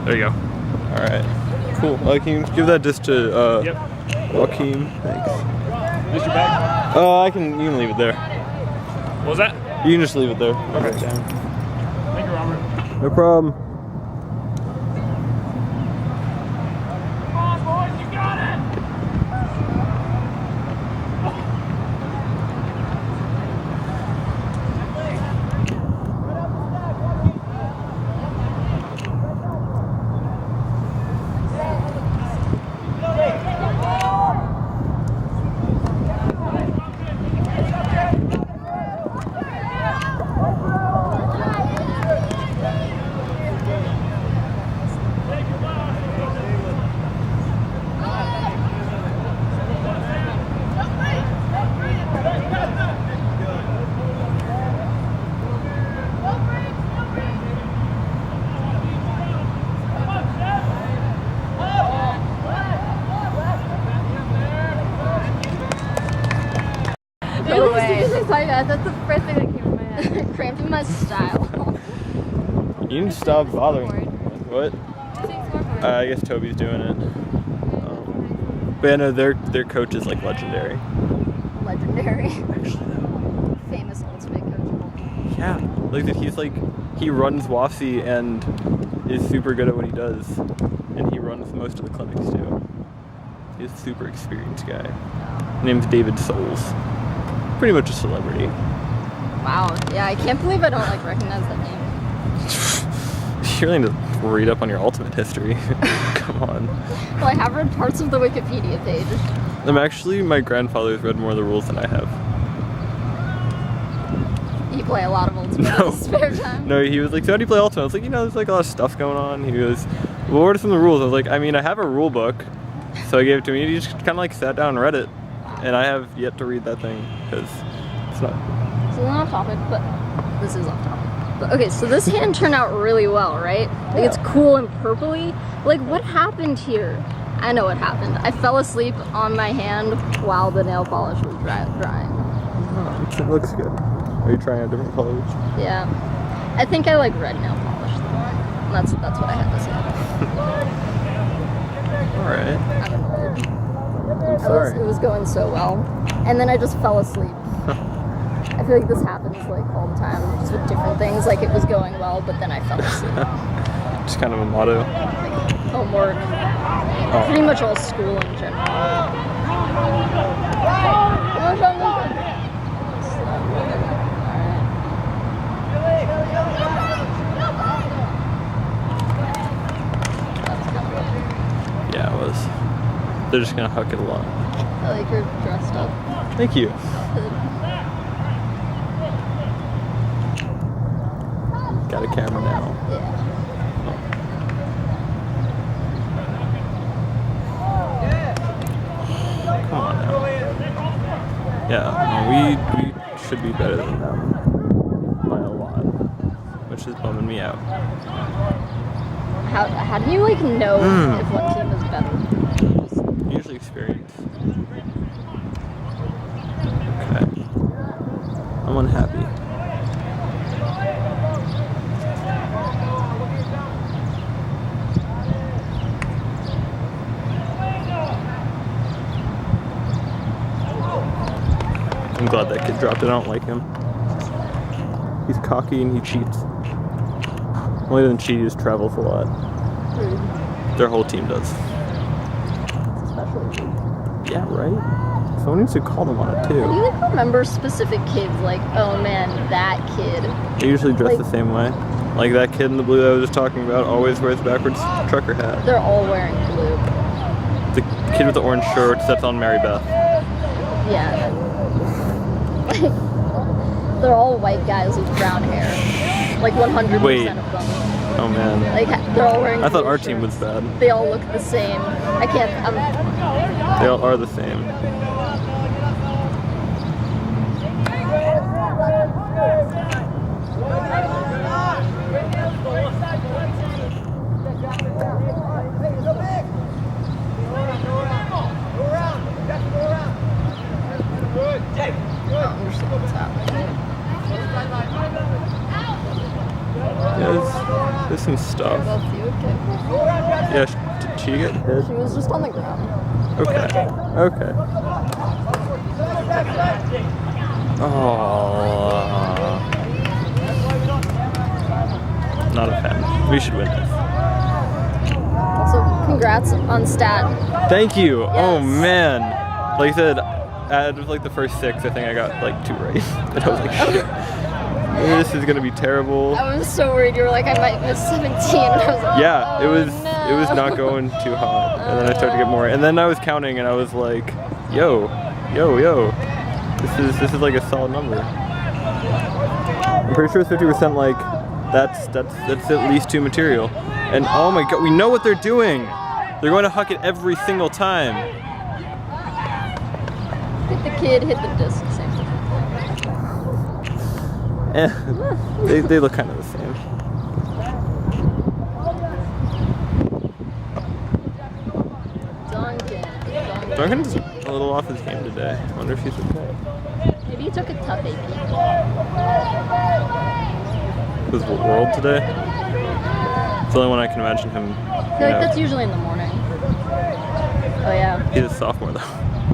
There you go. Alright. Cool. Can you give that disc to Yep. Joaquin? Thanks. Is your bag? You can leave it there. What was that? You can just leave it there. Okay. Thank you, Robert. No problem. Come on, boys, you got it! No way. That's the first thing that came to my head. Cramped in my style. You need to stop bothering me. What? I guess Toby's doing it. But yeah, no, their coach is like legendary. Legendary. Actually, though. Famous ultimate coach. Yeah, like that. He runs WAFC and is super good at what he does, and he runs most of the clinics too. He's a super experienced guy. His name's David Souls. Pretty much a celebrity. Wow. Yeah, I can't believe I don't recognize that name. You really need to read up on your ultimate history. Come on. Well, I have read parts of the Wikipedia page. My grandfather's read more of the rules than I have. You play a lot of ultimate in his spare time. No, he was like, so how do you play ultimate? I was like, there's like a lot of stuff going on. He goes, well, what are some of the rules? I was like, I have a rule book. So I gave it to him. He just kind of sat down and read it. And I have yet to read that thing because it's not. This is off topic, but this is off topic. But, okay, so this hand turned out really well, right? Like it's cool and purpley. What happened here? I know what happened. I fell asleep on my hand while the nail polish was drying. Oh, it looks good. Are you trying a different color? Yeah. I think I like red nail polish though. That's what I had to say. Alright. I don't know. I'm sorry. It was going so well. And then I just fell asleep. I feel like this happens all the time, just with different things. It was going well, but then I fell asleep. Just kind of a motto. Homework. Oh. Pretty much all school in general. Yeah, it was. They're just gonna huck it along. I like you're dressed up. Thank you. Got a camera now. Yeah. Come on now. Yeah, we should be better than them by a lot, which is bumming me out. How do you know if one team is better? Usually experience. Okay. I'm unhappy. I'm glad that kid dropped it. I don't like him. He's cocky and he cheats. Only doesn't cheat, he just travels a lot. Their whole team does. Especially. Yeah, right? Someone needs to call them on it too. Do you remember specific kids oh man, that kid? They usually dress the same way. Like that kid in the blue that I was just talking about always wears backwards trucker hat. They're all wearing blue. The kid with the orange shorts, that's on Mary Beth. Yeah. They're all white guys with brown hair. 100% Wait. of them. Oh man. They're all wearing I thought blue our team was shirts. bad. They all look the same. I can't, They all are the same. Yeah, there's some stuff. Okay. Yeah, did she get hit? She was just on the ground. Okay. Okay. Oh. Not a fan. We should win this. Also, congrats on stat. Thank you. Yes. Oh man. Like I said, out of like the first 6, I think I got like 2 right. And I was like, shit. This is gonna be terrible. I was so worried. You were like, I might miss 17. And I was like, Yeah, oh, it was no. not going too hot. And then I started to get more. And then I was counting and I was like, yo. This is like a solid number. I'm pretty sure it's 50% like that's at least 2 material. And oh my god, we know what they're doing! They're going to huck it every single time. Hit the kid, hit the disc, same thing. They look kind of the same. Duncan's a little off his game today. I wonder if he's okay. Maybe he took a tough AP. Was it World today? It's the only one I can imagine him. I feel like that's usually in the morning. Oh yeah. He's a sophomore though.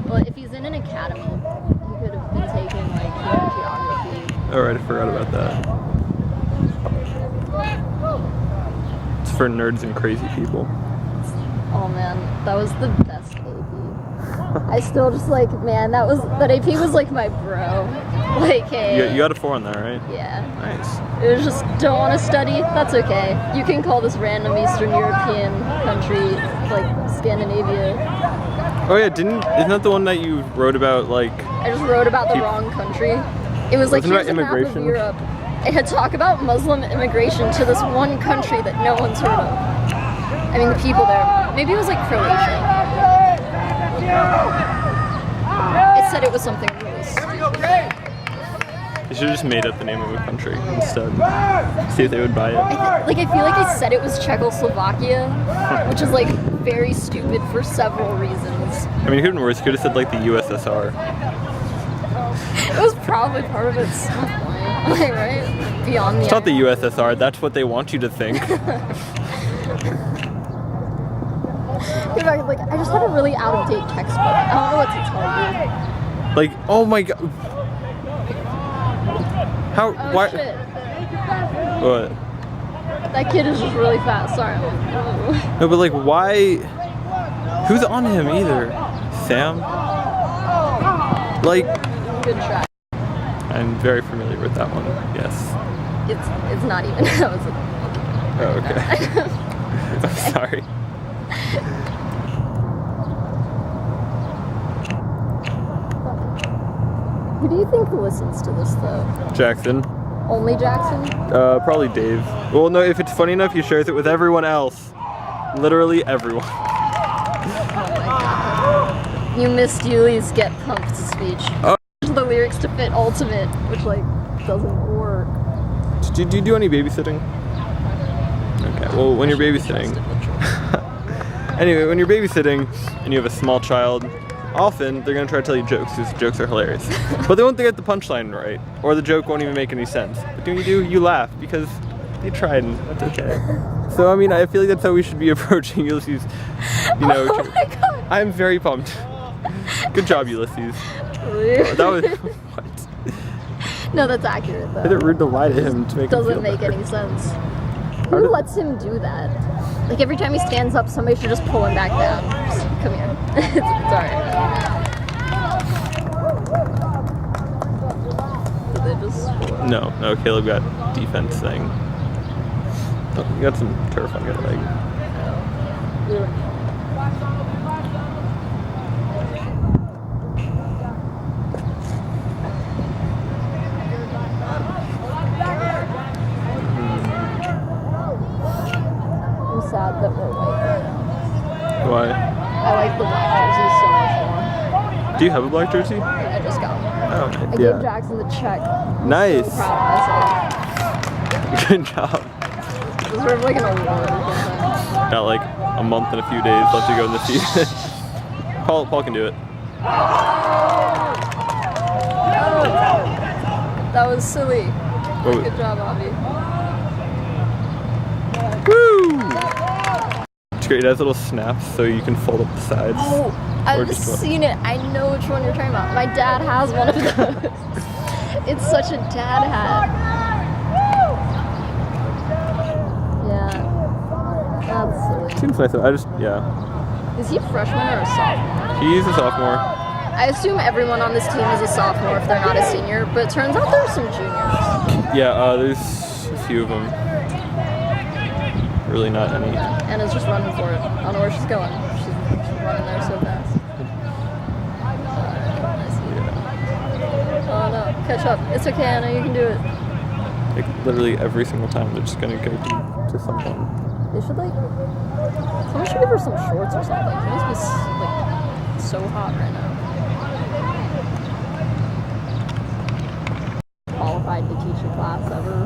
Well, if he's in an academy, he could have been taking like geography. Alright, I forgot about that. It's for nerds and crazy people. Oh man, that was the best AP. I still just like, man, that AP was like my bro. Like, hey. You got a 4 on that, right? Yeah. Nice. It was just, don't want to study? That's okay. You can call this random Eastern European country, like Scandinavia. Oh yeah, isn't that the one that you wrote about, like... I just wrote about the wrong country. It was like, here's a map of Europe. It had talk about Muslim immigration to this one country that no one's heard of. I mean, the people there. Maybe it was like Croatia. It said it was something really stupid. You should have just made up the name of a country instead. See if they would buy it. I feel like I said it was Czechoslovakia, which is like very stupid for several reasons. I mean, it could have been worse. You could have said like the USSR. It was probably part of it at some point, like, right? Beyond the. It's not the USSR. That's what they want you to think. Like, I just had a really out-of-date textbook. I don't know what to tell you. Like, oh my god. How? Oh, why? shit. What? That kid is just really fast. Sorry. No, but like, why? Who's on him either? Sam? Like. Good try. I'm very familiar with that one. Yes. It's not even. That was Oh, okay. I'm sorry. Who do you think listens to this though? Jackson. Only Jackson? Probably Dave. Well, no, if it's funny enough, he shares it with everyone else. Literally everyone. Oh my god. You missed Yuli's Get Pumped speech. Oh. The lyrics to Fit Ultimate, which like doesn't work. Do you do any babysitting? Okay, well, when you're babysitting... Anyway, when you're babysitting and you have a small child, often they're going to try to tell you jokes because jokes are hilarious. But they won't get the punchline right, or the joke won't even make any sense. But when you do, you laugh because they tried and that's okay. So, I mean, I feel like that's how we should be approaching Ulysses. You know, oh my god. I'm very pumped. Good job, Ulysses. Really? That was... What? No, that's accurate though. Is it rude to lie to him to make him feel Doesn't make better? any sense. Who lets him do that? Like every time he stands up, somebody should just pull him back down. Just, come here. It's alright. Did they just... No, Caleb got defense thing. Oh, you got some turf on your leg. I'm sad that we're white right now. Why? I like the black jerseys so much more. Do you have a black jersey? I just got one. Oh, I gave Jackson the check. I'm Nice. so proud of myself. Good job. Deserve like an award or something. Got like a month and a few days left to go in the season. Paul can do it. That was silly. What was- Good job, Avi. Woo! great. It has little snaps so you can fold up the sides. Oh, Or I've just what? seen it. I know which one you're talking about. My dad has one of those. It's such a dad hat. Yeah. That's silly. Seems nice. Yeah. Is he a freshman or a sophomore? He's a sophomore. I assume everyone on this team is a sophomore if they're not a senior, but it turns out there's some juniors. Yeah, there's a few of them. Really not any. Anna's just running for it. I don't know where she's going. She's running there so fast. I see. Oh no, catch up. It's okay, Anna, you can do it. Like literally every single time they're just gonna go deep to someone. They should someone should give her some shorts or something. She must be so hot right now. Qualified to teach a class ever.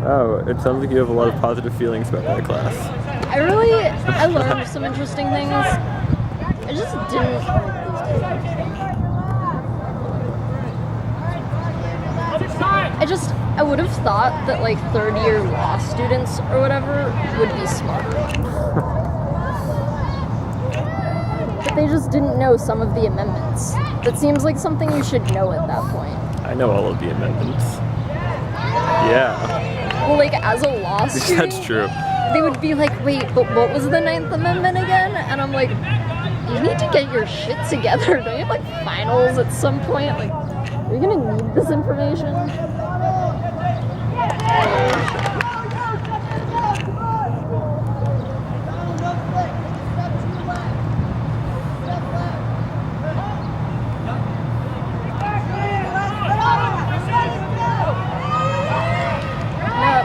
Oh, it sounds like you have a lot of positive feelings about that class. I learned some interesting things. I just didn't I would have thought that third year law students or whatever would be smarter. But they just didn't know some of the amendments. That seems like something you should know at that point. I know all of the amendments. Yeah. Well, as a law student, That's true. they would be like, wait, but what was the 9th Amendment again? And I'm like, you need to get your shit together. Don't you have finals at some point? Are you gonna need this information?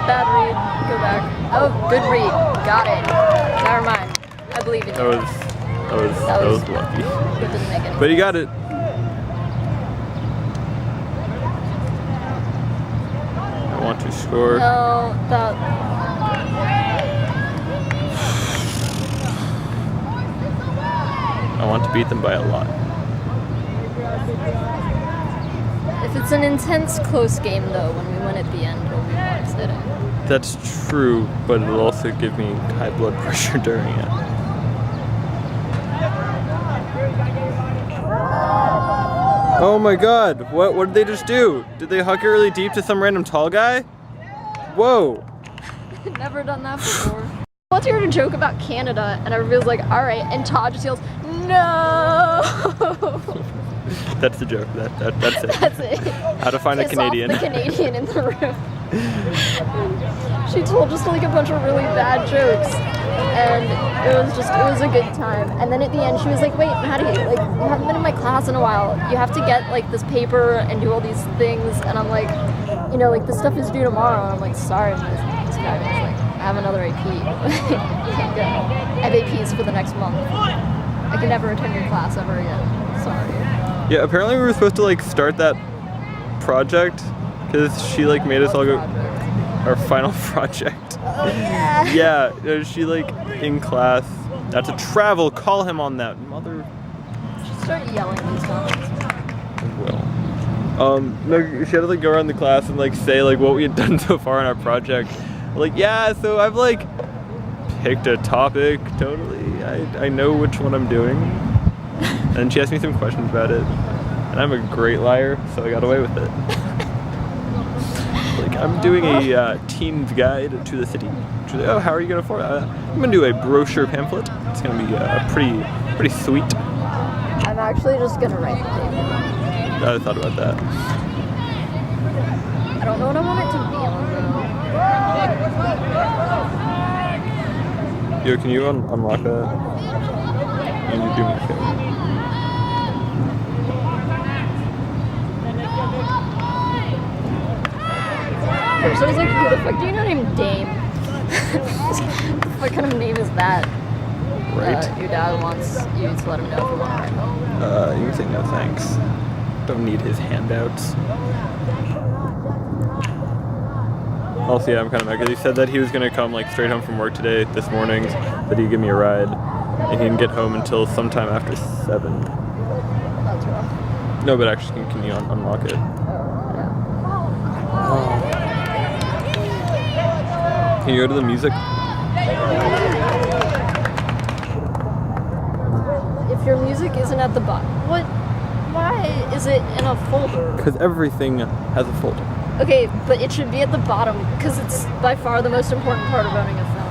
Bad read. Go back. Oh, good read. Got it. Never mind. I believe in you. That was lucky. It didn't make it. But you got it. I want to score. No, that. I want to beat them by a lot. If it's an intense, close game, though, when we win at the end, it'll be more exciting. That's true, but it'll also give me high blood pressure during it. Oh my god, what did they just do? Did they huck it really deep to some random tall guy? Whoa. Never done that before. I want to hear a joke about Canada, and everybody's like, alright, and Todd just yells, no! That's the joke. That's it. That's it. How to find a Canadian. Off the Canadian in the room. She told just a bunch of really bad jokes, and it was a good time. And then at the end, she was like, "Wait, Maddie, you haven't been in my class in a while. You have to get this paper and do all these things." And I'm like, this stuff is due tomorrow. And I'm like, "Sorry, Miss Maddie." She's like, "I have another AP. I have APs for the next month. I can never attend your class ever again. Sorry." Yeah, apparently we were supposed to start that project because she made us all go our final project. Oh yeah. Yeah, she in class. That's a travel. Call him on that, mother. Start yelling these comments. Well, no, she had to go around the class and say what we had done so far in our project. Yeah, so I've picked a topic totally. I know which one I'm doing. And she asked me some questions about it, and I'm a great liar, so I got away with it. I'm doing a team's guide to the city. She's like, oh, how are you gonna afford it? I'm gonna do a brochure pamphlet. It's gonna be pretty sweet. I'm actually just gonna write the paper. I thought about that. I don't know what I want it to be on though. Yo, can you unlock that? And you do me a favor. So I was like, who the fuck do you know named Dame? What kind of name is that? Right. Your dad wants you to let him know if you want to write him. You can say no thanks. Don't need his handouts. Also, yeah, I'm kind of mad because he said that he was going to come straight home from work today, this morning, that he'd give me a ride. And he didn't get home until sometime after 7. That's rough. No, but actually, can you unlock it? Oh. Can you go to the music? music isn't at the bottom. What? Why is it in a folder? Because everything has a folder. Okay, but it should be at the bottom because it's by far the most important part of owning a phone.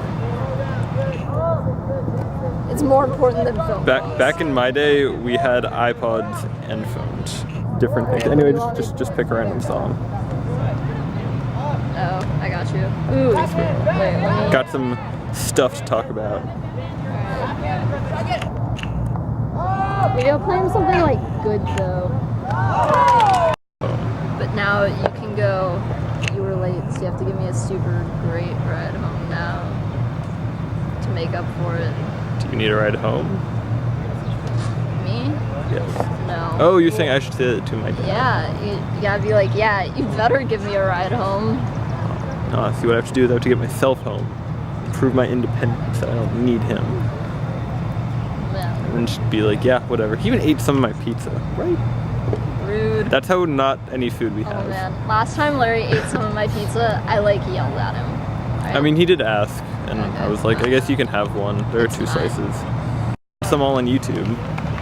It's more important than film. Back in my day, we had iPods and phones. Different things. Anyway, just pick a random song. Oh, I got you. Ooh, wait, let me... Got some stuff to talk about. We gotta play him something like good though. But now you can go, you were late, so you have to give me a super great ride home now to make up for it. Do you need a ride home? Me? Yes. No. Oh, you're saying I should say that to my dad? Yeah, you gotta be like, yeah, you better give me a ride home. See, what I have to do is I have to get myself home. Prove my independence, that I don't need him. Yeah. And just be like, yeah, whatever. He even ate some of my pizza, right? Rude. That's how not any food we have. Oh man, last time Larry ate some of my pizza, I like yelled at him. Right? I mean, he did ask, and Okay. I was like, I guess you can have one. There are 2 slices. Some all on YouTube,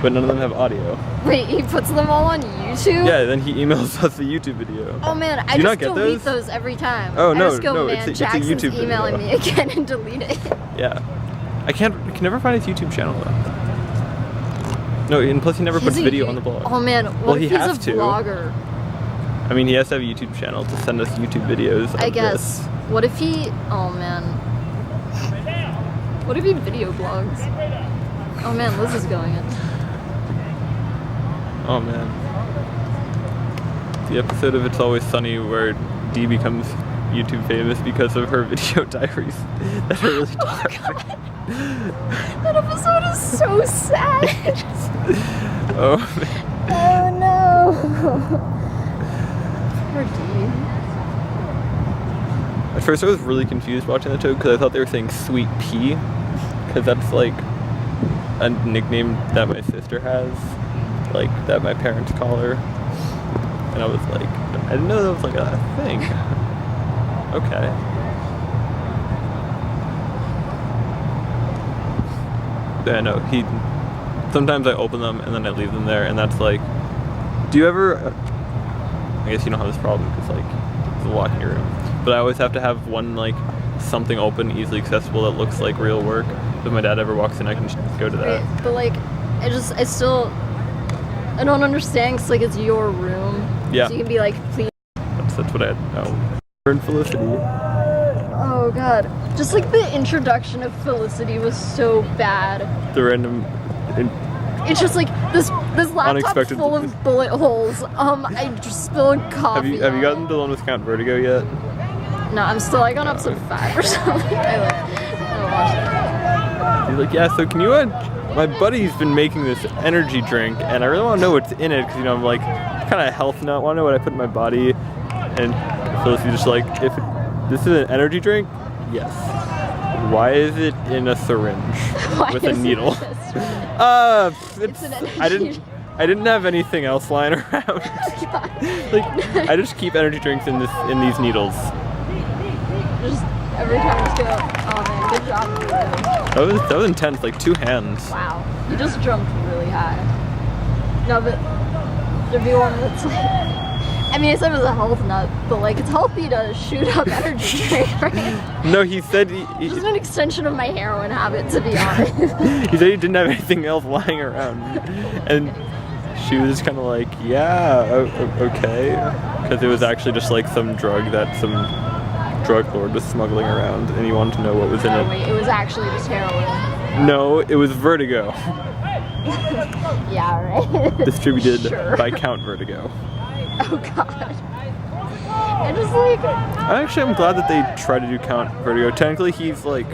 but none of them have audio. Wait, he puts them all on YouTube? Yeah, then he emails us a YouTube video. Oh man, I Do you just not get delete those? those every time. Oh, I no, just go, no, man, it's a Jackson's YouTube video. emailing me again and delete it. Yeah. I can never find his YouTube channel though. No, and plus he never puts He's a video you- on the blog. Oh man, Well, what he if he's has a to. vlogger? I mean, he has to have a YouTube channel to send us YouTube videos. I of guess. this. What if he? Oh man. What if he video blogs? Oh man, Liz is going in. Oh man. The episode of It's Always Sunny where Dee becomes YouTube famous because of her video diaries that are really dark. That episode is so sad. Oh man. Oh no. Poor Dee. At first I was really confused watching the show because I thought they were saying Sweet Pea, because that's like a nickname that my sister has, like that my parents call her. And I was like, I didn't know that was like a thing. Okay. Yeah, no, sometimes I open them and then I leave them there, and that's like, do you ever, I guess you don't have this problem because like, there's a lock in your room, but I always have to have one like, something open, easily accessible that looks like real work. If my dad ever walks in, I can just go to that. Wait, but like, I don't understand because like it's your room. Yeah. So you can be like, please. That's what I had. Oh. And Felicity. Oh god. Just like the introduction of Felicity was so bad. The random. It's just like this laptop Unexpected. full of bullet holes. I just spilled coffee. Have you on gotten it. to the one with Count Vertigo yet? No, I'm still like on episode 5 or something. I watched it. He's like, yeah, so can you my buddy's been making this energy drink and I really want to know what's in it because, you know, I'm like kind of health nut, want to know what I put in my body. And Felicity's just like, this is an energy drink? Yes. Why is it in a syringe with a needle? It's an energy I didn't have anything else lying around. Like, I just keep energy drinks in these needles. Just every time I just go, oh man, good job. That was intense, like 2 hands. Wow, you just jumped really high. No, but there'd be one that's like, I mean, I said it was a health nut, but like it's healthy to shoot up energy drink, right? No, he said It's just an extension of my heroin habit, to be honest. he said he didn't have anything else lying around, and she was just kind of like, yeah, okay, because it was actually just like some drug that some drug lord was smuggling around, and he wanted to know what was in Oh it. wait, it was actually just heroin. No, it was Vertigo, Yeah, right. distributed Sure. by Count Vertigo. Oh god. I just like. I'm glad that they try to do Count Vertigo. Technically, he's like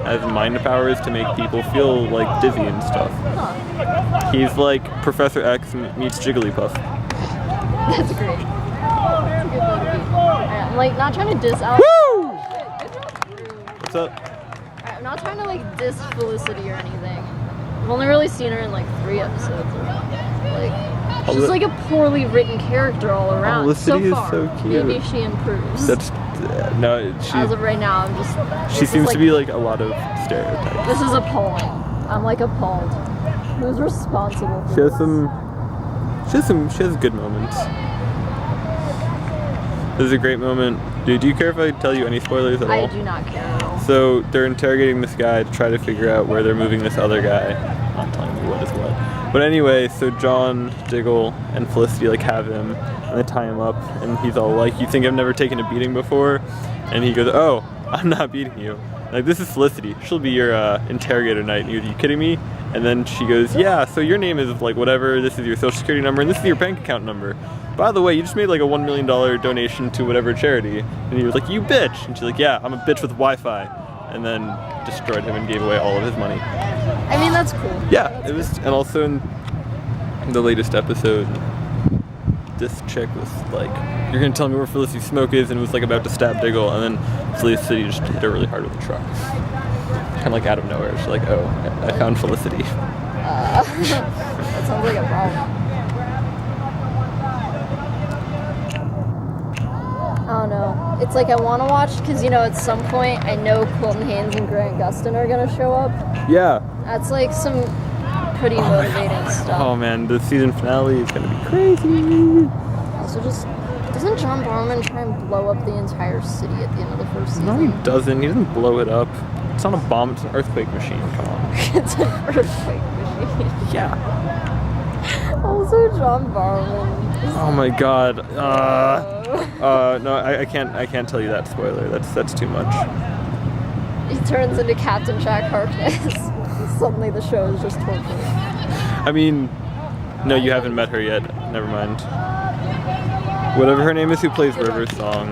has mind powers to make people feel like dizzy and stuff. Huh. He's like Professor X meets Jigglypuff. That's great. That's a good way to be. Alright, I'm like not trying to diss out. Woo! Good job, Drew. What's up? Alright, I'm not trying to like diss Felicity or anything. I've only really seen her in like 3 episodes. Like, she's like a poorly written character all around. Felicity so far. is so cute. Maybe she improves. That's no. As of right now, I'm just. She seems to be like a lot of stereotypes. This is appalling. I'm like appalled. Who's responsible for She has this? she has good moments. This is a great moment. Dude, do you care if I tell you any spoilers at all? I do not care at all. So they're interrogating this guy to try to figure out where they're moving this other guy. I'm not telling you what is what. But anyway, so John, Diggle, and Felicity like have him, and they tie him up, and he's all like, "You think I've never taken a beating before?" And he goes, "Oh, I'm not beating you. Like, this is Felicity. She'll be your interrogator tonight." And he goes, "You kidding me?" And then she goes, "Yeah, so your name is like whatever, this is your social security number, and this is your bank account number. By the way, you just made like a $1 million donation to whatever charity." And he was like, "You bitch." And she's like, "Yeah, I'm a bitch with Wi-Fi." And then destroyed him and gave away all of his money. I mean, that's cool. Yeah, it was, and also in the latest episode, this chick was like, "You're gonna tell me where Felicity's smoke is," and was like about to stab Diggle, and then Felicity just hit her really hard with a truck. Kind of like out of nowhere. She's like, "Oh, I found Felicity." That sounds like a problem. I don't know. It's like I want to watch because, you know, at some point I know Colton Haynes and Grant Gustin are going to show up. Yeah. That's like some pretty motivating stuff. Oh man, the season finale is gonna be crazy. Also, doesn't John Barrowman try and blow up the entire city at the end of the first season? No, he doesn't. He doesn't blow it up. It's not a bomb. It's an earthquake machine. Come on. It's an earthquake machine. Yeah. Also, John Barrowman. Oh my God. No, I can't tell you that spoiler. That's too much. He turns into Captain Jack Harkness. Suddenly the show is just torture. I mean, no, you haven't met her yet. Never mind. Whatever her name is who plays River's song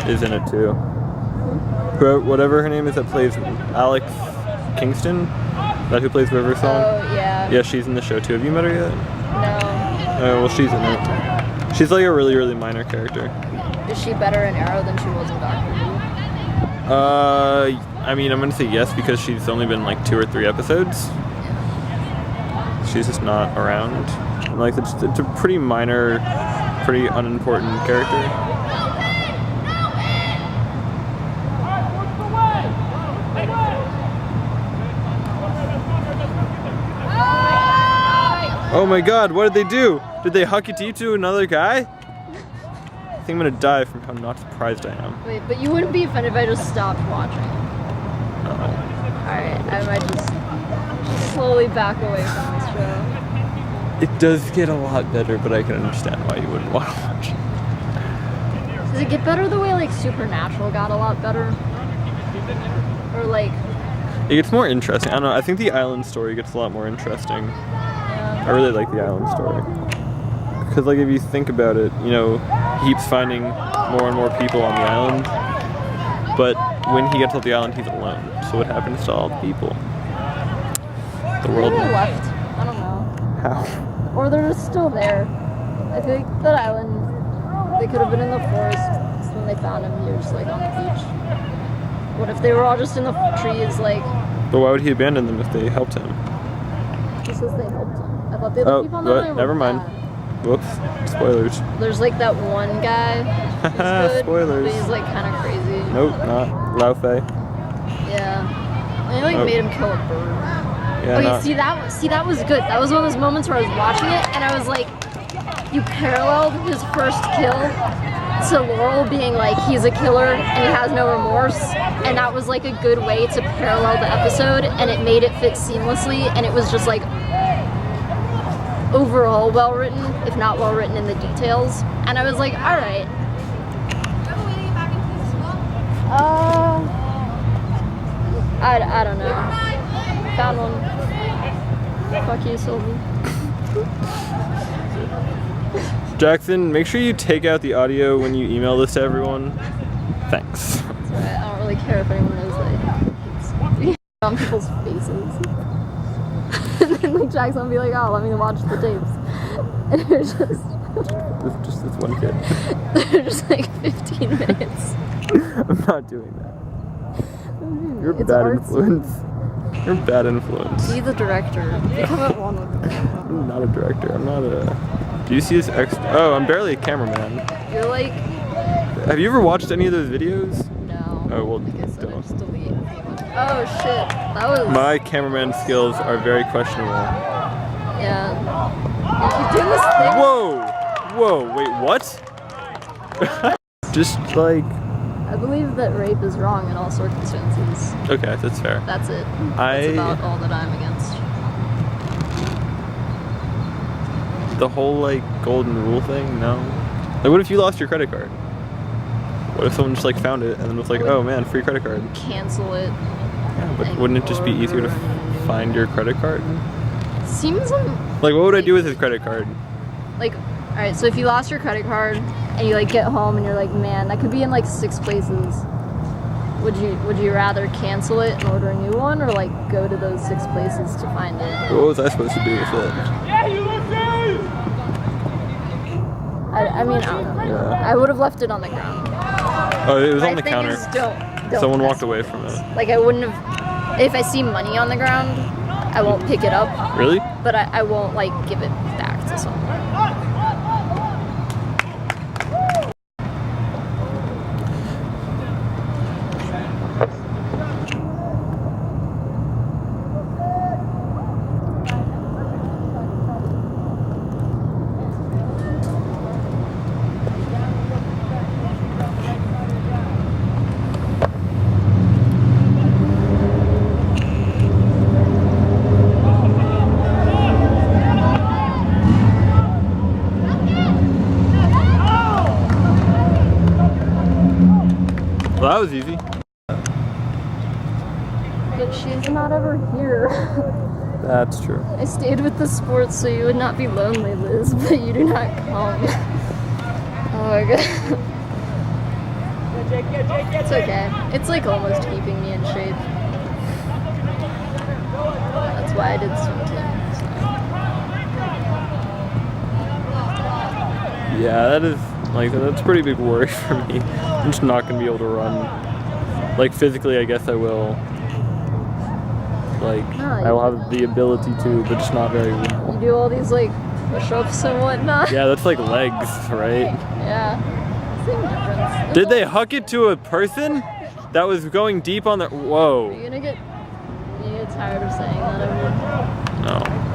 is in it too. Whatever her name is that plays Alex Kingston, that who plays River's song? Oh, yeah. Yeah, she's in the show too. Have you met her yet? No. Oh, well, she's in it. She's like a really, really minor character. Is she better in Arrow than she was in Doctor Who? I mean, I'm gonna say yes because she's only been like 2 or 3 episodes. She's just not around. And, like, it's a pretty minor, pretty unimportant character. Oh my God, what did they do? Did they huck it to another guy? I think I'm gonna die from how not surprised I am. Wait, but you wouldn't be offended if I just stopped watching? No. Alright, I might just slowly back away from this show. It does get a lot better, but I can understand why you wouldn't want to watch it. Does it get better the way like Supernatural got a lot better? Or like... It gets more interesting. I don't know, I think the island story gets a lot more interesting. Yeah. I really like the island story. Because like if you think about it, you know, he keeps finding more and more people on the island. But when he gets off the island, he's alone. So what happens to all the people? The world... Maybe they left. I don't know. How? Or they're just still there. I think that island, they could have been in the forest when they found him. He was just like on the beach. What if they were all just in the trees, like... But why would he abandon them if they helped him? Just because they helped him. I thought the other people on the island were never mind. bad. Whoops. Spoilers. There's like that one guy who's good, Spoilers. but he's like kind of crazy. Nope, not Lao Fei. Yeah. And they like Oh. made him kill a bird. Yeah, Okay, not- see that was good. That was one of those moments where I was watching it and I was like, you paralleled his first kill to Laurel being like he's a killer and he has no remorse, and that was like a good way to parallel the episode, and it made it fit seamlessly, and it was just like overall well written, if not well written in the details, and I was like, all right. I don't know. Found one. Fuck you, Sylvie. Jackson, make sure you take out the audio when you email this to everyone. Thanks. It's alright, I don't really care if anyone knows that it's on people's faces. And then like Jackson will be like, oh, let me watch the tapes. And it was Just this one kid. they're just like 15 minutes. I'm not doing that. You're a It's bad artsy. influence. You're a bad influence. Be the director. Become at one with the I'm not a director. I'm not a... Do you see this Oh, I'm barely a cameraman. You're like, Have you ever watched any of those videos? no. Oh, well, Like I said, I don't. just delete. Oh shit, that was... My cameraman skills are very questionable. Yeah. You keep doing this thing. Whoa, wait, what? Just like, I believe that rape is wrong in all circumstances. okay, that's fair. That's it. That's about all that I'm against. The whole like golden rule thing, no. Like, what if you lost your credit card? What if someone just like found it and then was like, oh man, free credit card? Cancel it. Yeah, but wouldn't it just be easier to find your credit card? Seems like, what would I do with his credit card? Like, all right, so if you lost your credit card and you like get home and you're like, man, that could be in like 6 places. Would you rather cancel it and order a new one, or like go to those 6 places to find it? What was I supposed to do with it? Yeah, you look good! I mean, I don't know. Yeah. I would have left it on the ground. Oh, it was on My the thing counter. is, don't Someone mess walked away with from it. it. Like, I wouldn't have. If I see money on the ground, I won't pick it up. Really? But I won't like give it back to someone. Well, that was easy. But she's not ever here. That's true. I stayed with the sports so you would not be lonely, Liz, but you do not come. Oh my god. It's okay. It's like almost keeping me in shape. That's why I did swim team. So. Yeah, that is like that's a pretty big worry for me. I'm just not gonna be able to run. Like physically, I guess I will. Like I will have the ability to, but just not very well. You do all these like push-ups and whatnot. Yeah, that's like legs, right? Yeah. Same difference. Did they huck it to a person that was going deep on the? Are Whoa. you gonna get tired of saying that every? No.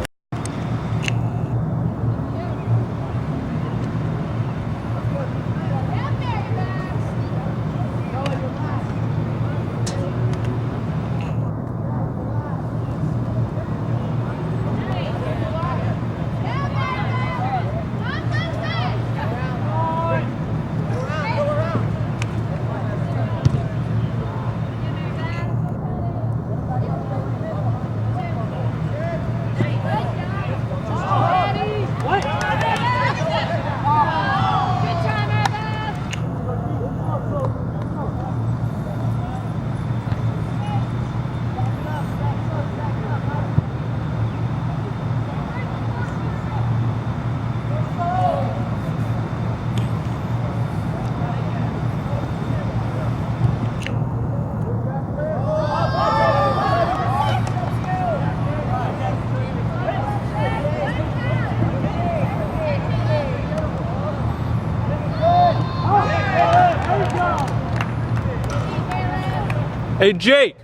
Hey Jake,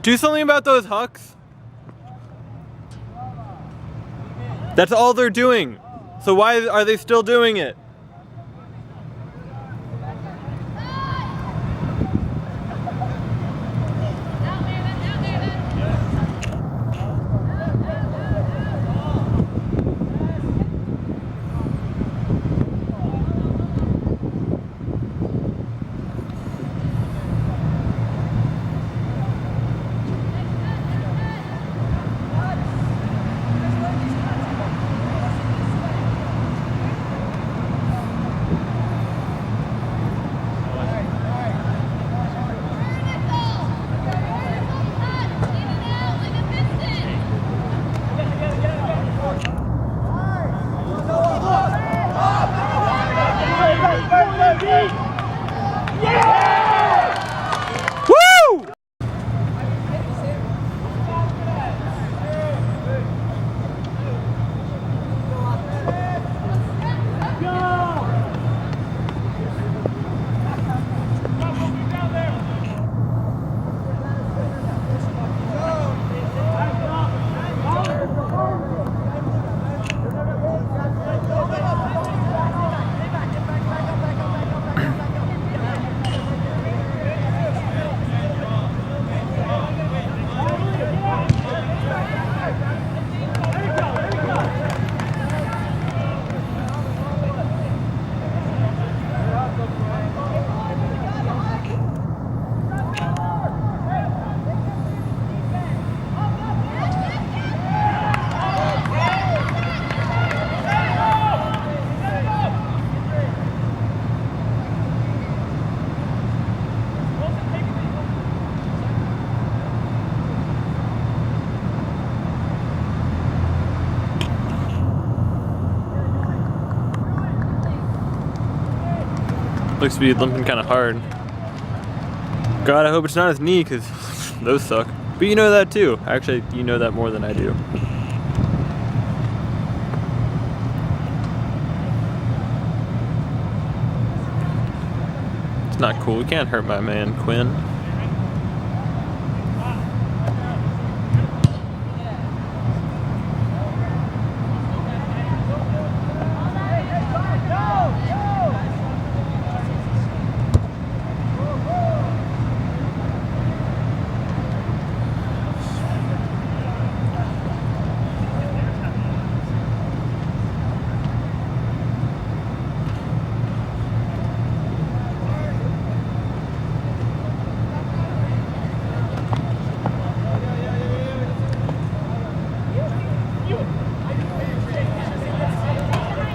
do something about those hucks. That's all they're doing. So why are they still doing it? Looks to be limping kind of hard. God, I hope it's not his knee, because those suck. But you know that too. Actually, you know that more than I do. It's not cool. We can't hurt my man, Quinn.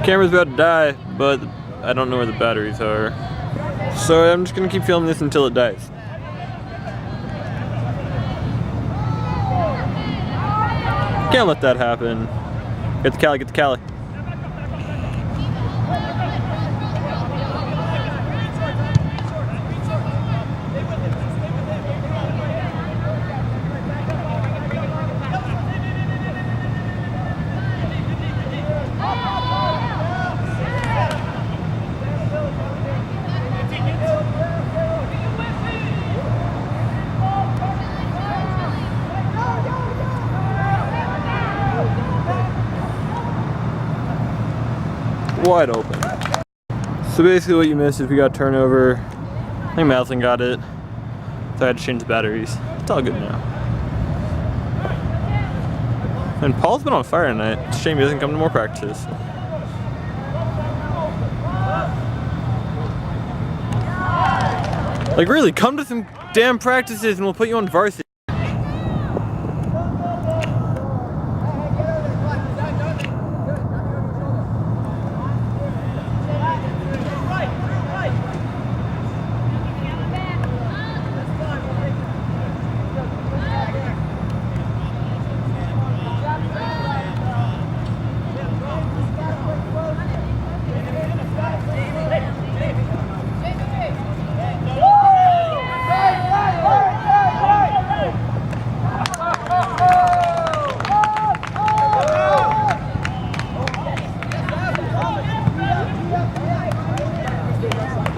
Camera's about to die, but I don't know where the batteries are. So I'm just gonna keep filming this until it dies. Can't let that happen. Get the Cali, get the Cali. Wide open. So basically what you missed is we got turnover. I think Maslin got it. So I had to change the batteries. It's all good now. And Paul's been on fire tonight. It's a shame he doesn't come to more practices. Like really, come to some damn practices and we'll put you on varsity.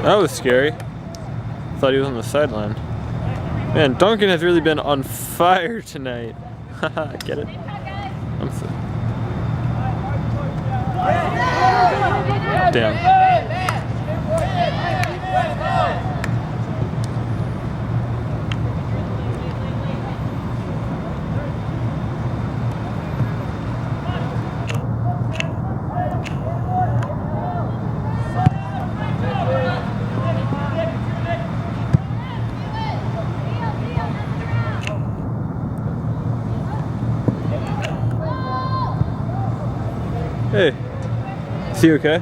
That was scary. Thought he was on the sideline. Man, Duncan has really been on fire tonight. Haha, get it? I'm so... Damn. Hey, is he okay?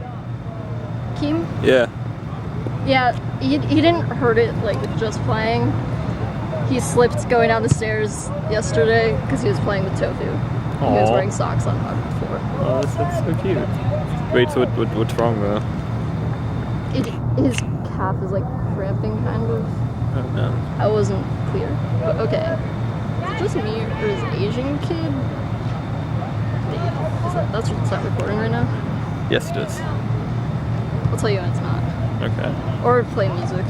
Keem? Yeah. Yeah, he didn't hurt it like just playing. He slipped going down the stairs yesterday because he was playing with Tofu. He was wearing socks on the floor. Oh, that's so cute. Wait, so what's wrong though? His calf is like cramping kind of. Oh no. I wasn't clear, but okay. Is it just me or is Asian kid? Is that recording right now? Yes, it is. I'll tell you when it's not. Okay. Or play music.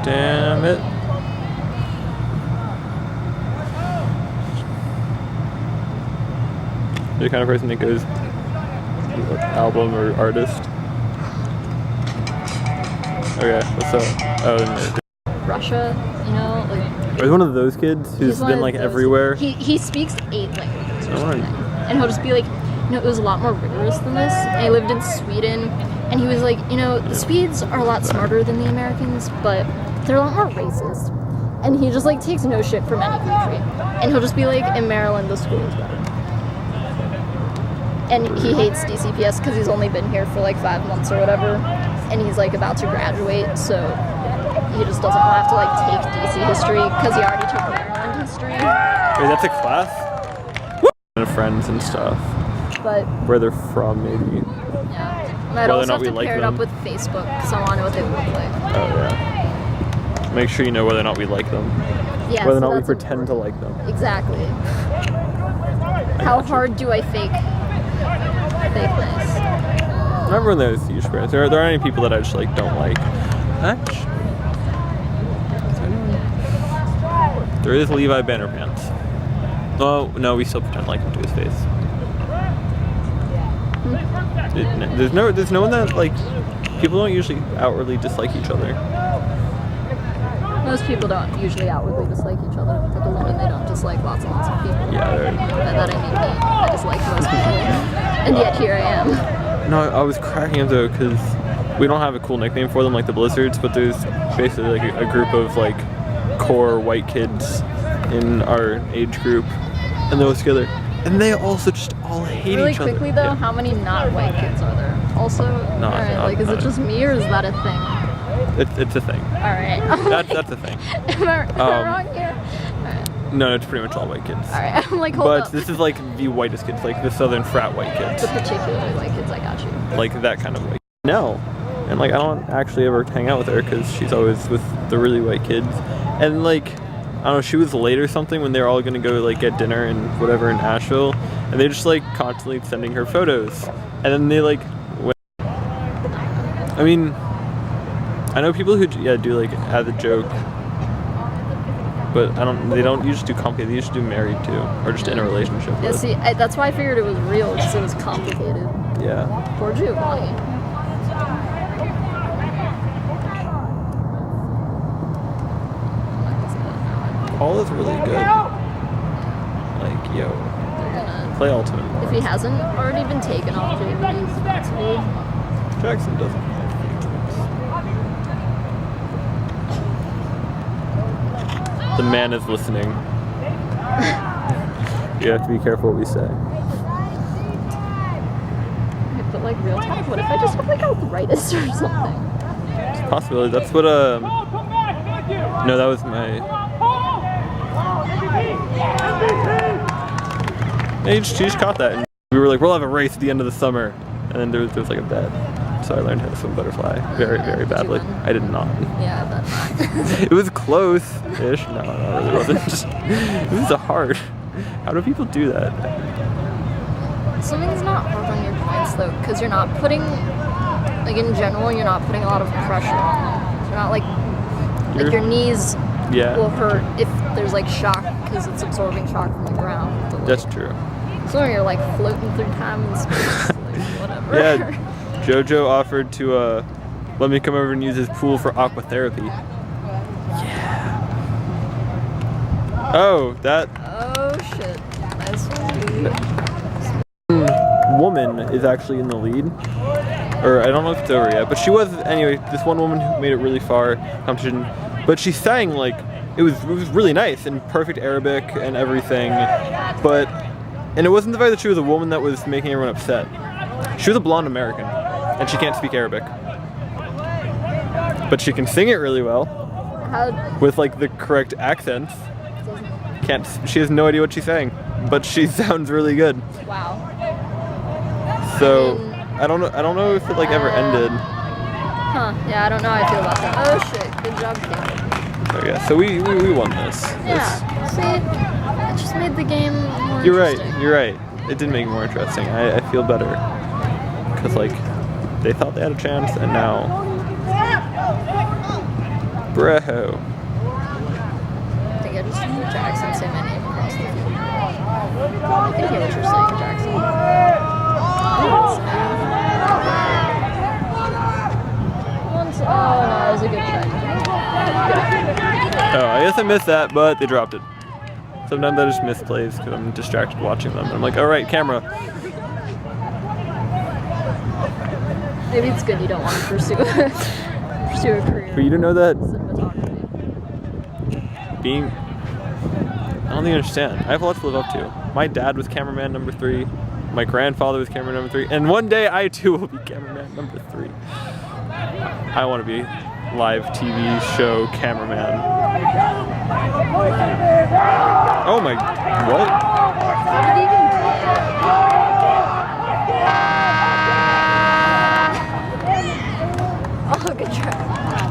Damn it. You're the kind of person that goes album or artist. Okay, what's up? Oh, Russia, you know, like. He's one of those kids who's been like everywhere. He speaks 8 languages or something. And he'll just be like, you know, it was a lot more rigorous than this. And he lived in Sweden. And he was like, you know, the Swedes are a lot smarter than the Americans, but they're a lot more racist. And he just like takes no shit from any country. And he'll just be like, in Maryland, the school is better. and he hates DCPS because he's only been here for like 5 months or whatever, and he's like about to graduate, so he just doesn't want to have to like take DC history because he already took Maryland history. Wait, that's a class? And friends and stuff. But where they're from, maybe. yeah, and I'd also have to pair it up with Facebook because I want to know what they look like. Oh yeah. Make sure you know whether or not we like them. Yeah, whether or so not we that's pretend to like them. Exactly. How hard do I fake fakeness? Not everyone there is huge fans. There are any people that I just like don't like. Much. There is Levi Bannerpants. Oh no, we still pretend like him to his face. There's no one that like. People don't usually outwardly dislike each other. Most people don't usually outwardly dislike each other, but the London they don't dislike lots and lots of people. Yeah. By that I mean me. I dislike most people, and yet here I am. No, I was cracking up though because we don't have a cool nickname for them like the Blizzards, but there's basically like a group of like core white kids in our age group, and those together, and they also just all hate really each other. Really quickly though, yeah. how many not white kids are there? Also, is it just me or is that a thing? It's a thing. All right. That's a thing. Am I wrong here? All right. No, it's pretty much all white kids. All right. I'm like, hold up. But this is like the whitest kids, like the southern frat white kids. The particularly white kids, I got you. Like that kind of white. No. And like I don't actually ever hang out with her because she's always with the really white kids. And like, I don't know, she was late or something when they were all gonna go like get dinner and whatever in Asheville. And they just like constantly sending her photos. And then they like went. I mean, I know people who do like as a joke. But they don't usually do complicated, they usually do married too. Or just in a relationship. Yeah, see, that's why I figured it was real, because it was complicated. Yeah. Poor Giovanni. Paul is really good. Like, yo. Play Ultimate. If he hasn't already been taken off JVs, that's weird. Jackson doesn't have favorites. The man is listening. You have to be careful what we say. But like real talk, what if I just have like arthritis or something? It's a possibility. That's what no, that was my. Yeah, you just caught that, and we were like, we'll have a race at the end of the summer, and then there was like a bet. So I learned how to swim butterfly very, very badly. I did not. Yeah, I bet not. It was close-ish. No, it really wasn't. It was hard. How do people do that? Swimming's not hard on your joints though, because you're not putting, like in general, you're not putting a lot of pressure on them. You're not like your knees will hurt if there's like shock, because it's absorbing shock from the ground. But, like, that's true. So when you're like floating through time and space, like, whatever. Yeah, JoJo offered to let me come over and use his pool for aqua therapy. Yeah. Oh, that. Oh shit. Nice woman is actually in the lead. Or I don't know if it's over yet, but she was anyway. This one woman who made it really far competition, but she sang like it was really nice and perfect Arabic and everything. And it wasn't the fact that she was a woman that was making everyone upset. She was a blonde American, and she can't speak Arabic, but she can sing it really well with like the correct accents. She has no idea what she's saying, but she sounds really good. Wow. So I don't know if it like ever ended. Huh? Yeah, I don't know how I feel about that. Oh shit! Good job, Kate. So yeah, so we won this. Yeah. See, it just made the game more You're interesting. right. It did make it more interesting. I feel better because like they thought they had a chance, and now, bro. I think I just heard Jackson say my name across the field. I can hear what you're saying, Jackson. Oh no, that was a good try. Oh, I guess I missed that, but they dropped it. Sometimes I just miss plays because I'm distracted watching them. And I'm like, all right, camera. Maybe it's good you don't want to pursue a career. For you to know that Cinematography. I don't think you understand. I have a lot to live up to. My dad was cameraman number 3. My grandfather was cameraman number 3, and one day I too will be cameraman number 3. I want to be live TV show cameraman. Oh my, what? How did he even do that? Oh, good try.